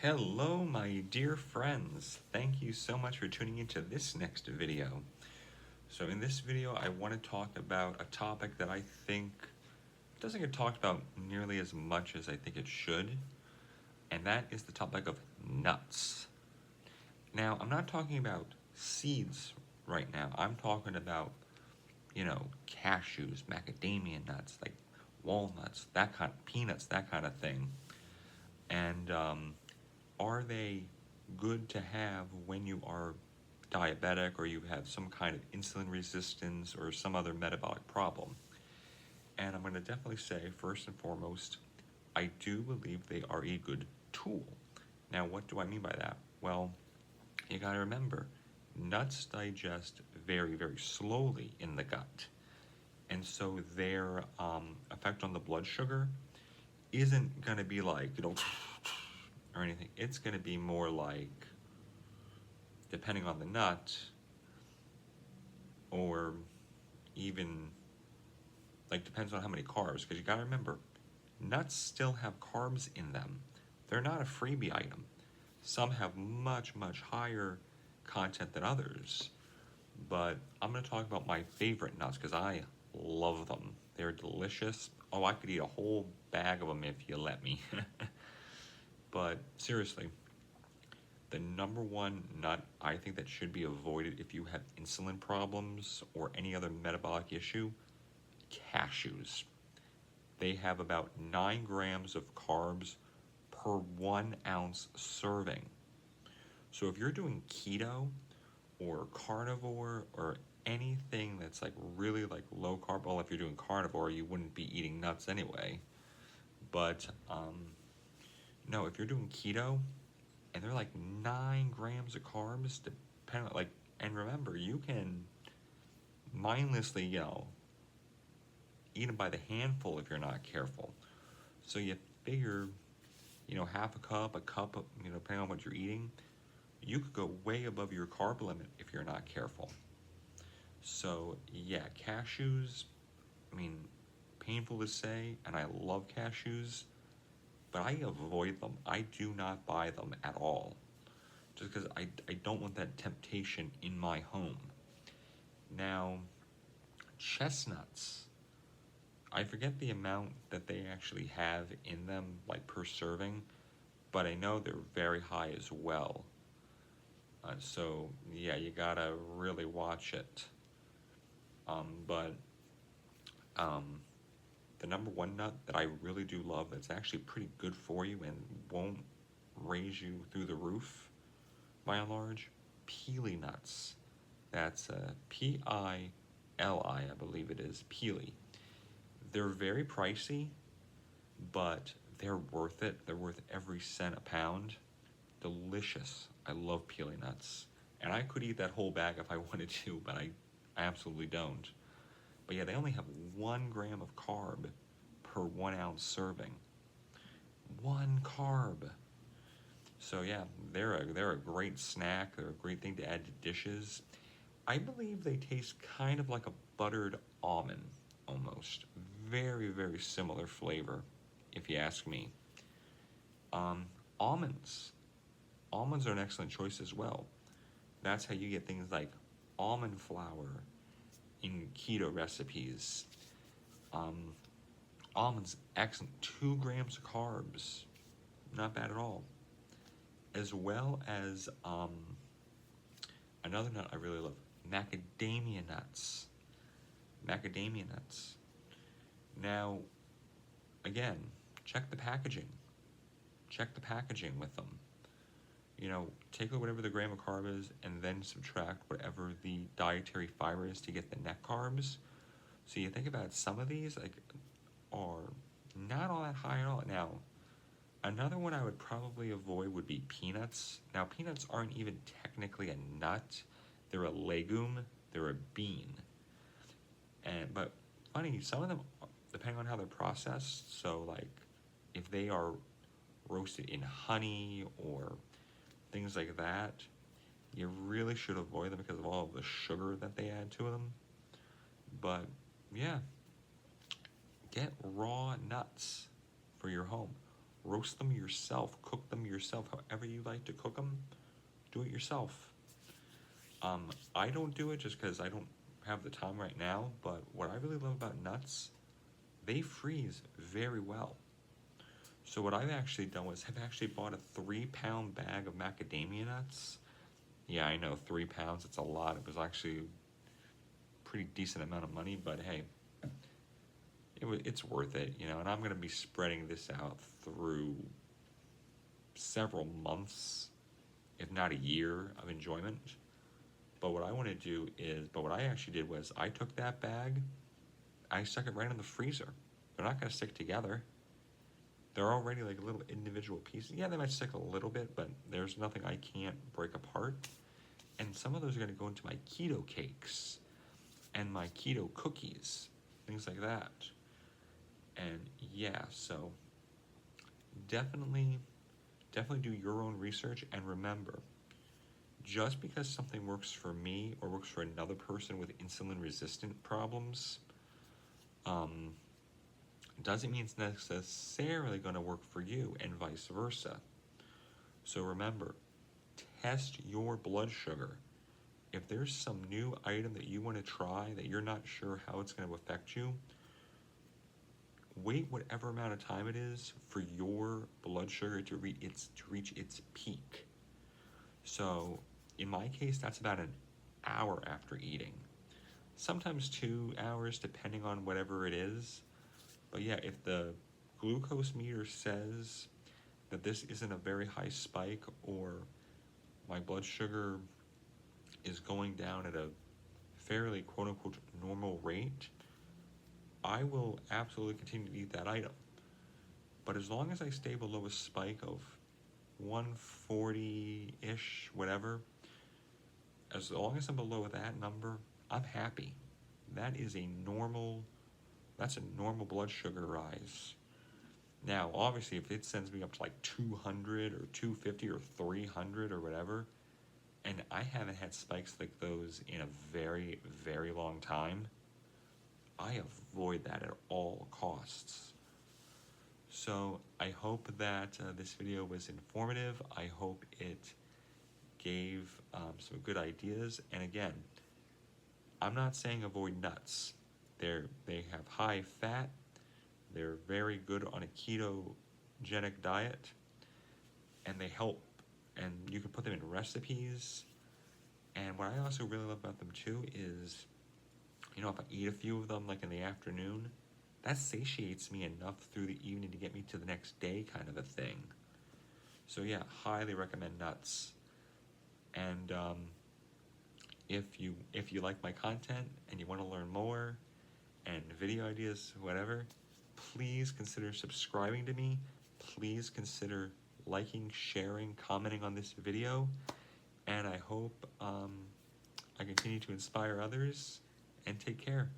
Hello, my dear friends. Thank you so much for tuning into this next video. So in this video, I want to talk about a topic that I think doesn't get talked about nearly as much as I think it should, and that is the topic of nuts. Now, I'm not talking about seeds right now. I'm talking about, cashews, macadamia nuts, like walnuts, that kind of peanuts, that kind of thing. And are they good to have when you are diabetic or you have some kind of insulin resistance or some other metabolic problem? And I'm going to definitely say, first and foremost, I do believe they are a good tool. Now, what do I mean by that? Well, you got to remember, nuts digest very, very slowly in the gut. And so their effect on the blood sugar isn't going to be like, or anything. It's going to be more like, depending on the nut, or even, like, depends on how many carbs, because you got to remember, nuts still have carbs in them. They're not a freebie item. Some have much, much higher content than others, but I'm going to talk about my favorite nuts because I love them. They're delicious. Oh, I could eat a whole bag of them if you let me. But seriously, the number one nut I think that should be avoided if you have insulin problems or any other metabolic issue, cashews. They have about 9 grams of carbs per 1 ounce serving. So if you're doing keto or carnivore or anything that's like really like low carb, well, if you're doing carnivore, you wouldn't be eating nuts anyway. But no, if you're doing keto and they're like 9 grams of carbs, depending on, like, and remember, you can mindlessly, eat them by the handful if you're not careful. So you figure, half a cup, depending on what you're eating, you could go way above your carb limit if you're not careful. So yeah, cashews, painful to say, and I love cashews, but I avoid them. I do not buy them at all, just because I don't want that temptation in my home. Now, chestnuts, I forget the amount that they actually have in them, like per serving, but I know they're very high as well. So yeah, you gotta really watch it. But the number one nut that I really do love that's actually pretty good for you and won't raise you through the roof, by and large, peely nuts. That's P-I-L-I, I believe it is, peely. They're very pricey, but they're worth it. They're worth every cent a pound. Delicious. I love peely nuts. And I could eat that whole bag if I wanted to, but I absolutely don't. But yeah, they only have 1 gram of carb per 1 ounce serving. 1 carb. So yeah, they're a great snack. They're a great thing to add to dishes. I believe they taste kind of like a buttered almond, almost. Very, very similar flavor, if you ask me. Almonds. Almonds are an excellent choice as well. That's how you get things like almond flour in keto recipes. Almonds, excellent. 2 grams of carbs. Not bad at all. As well as another nut I really love, macadamia nuts. Macadamia nuts. Now, again, check the packaging. Check the packaging with them. Take whatever the gram of carb is and then subtract whatever the dietary fiber is to get the net carbs. So you think about it, some of these are not all that high at all. Now, another one I would probably avoid would be peanuts. Now, peanuts aren't even technically a nut. They're a legume. They're a bean. But funny, some of them, depending on how they're processed, so like if they are roasted in honey or things like that, you really should avoid them because of all of the sugar that they add to them. But yeah, get raw nuts for your home. Roast them yourself, cook them yourself, however however you like to cook them, do it yourself. I don't do it just because I don't have the time right now, but what I really love about nuts, they freeze very well. So what I've actually done was I've actually bought a 3-pound bag of macadamia nuts. Yeah, I know, 3 pounds, it's a lot. It was actually a pretty decent amount of money, but hey, it's worth it, you know, and I'm going to be spreading this out through several months, if not a year of enjoyment. But what I want to do is, but what I actually did was I took that bag, I stuck it right in the freezer. They're not going to stick together. They're already like little individual pieces. Yeah, they might stick a little bit, but there's nothing I can't break apart. And some of those are going to go into my keto cakes and my keto cookies, things like that. And yeah, so definitely do your own research, and remember, just because something works for me or works for another person with insulin resistant problems, doesn't mean it's necessarily going to work for you, and vice versa. So remember, test your blood sugar. If there's some new item that you want to try that you're not sure how it's going to affect you, wait whatever amount of time it is for your blood sugar to reach its peak. So in my case, that's about an hour after eating. Sometimes 2 hours, depending on whatever it is. But yeah, if the glucose meter says that this isn't a very high spike, or my blood sugar is going down at a fairly quote-unquote normal rate, I will absolutely continue to eat that item. But as long as I stay below a spike of 140-ish, whatever, as long as I'm below that number, I'm happy. That's a normal blood sugar rise. Now, obviously, if it sends me up to like 200 or 250 or 300 or whatever, and I haven't had spikes like those in a very, very long time, I avoid that at all costs. So I hope that this video was informative. I hope it gave some good ideas. And again, I'm not saying avoid nuts. They have high fat. They're very good on a ketogenic diet, and they help. And you can put them in recipes. And what I also really love about them too is, you know, if I eat a few of them like in the afternoon, that satiates me enough through the evening to get me to the next day, kind of a thing. So yeah, highly recommend nuts. And if you like my content and you want to learn more and video ideas, whatever, please consider subscribing to me. Please consider liking, sharing, commenting on this video. And I hope I continue to inspire others, and take care.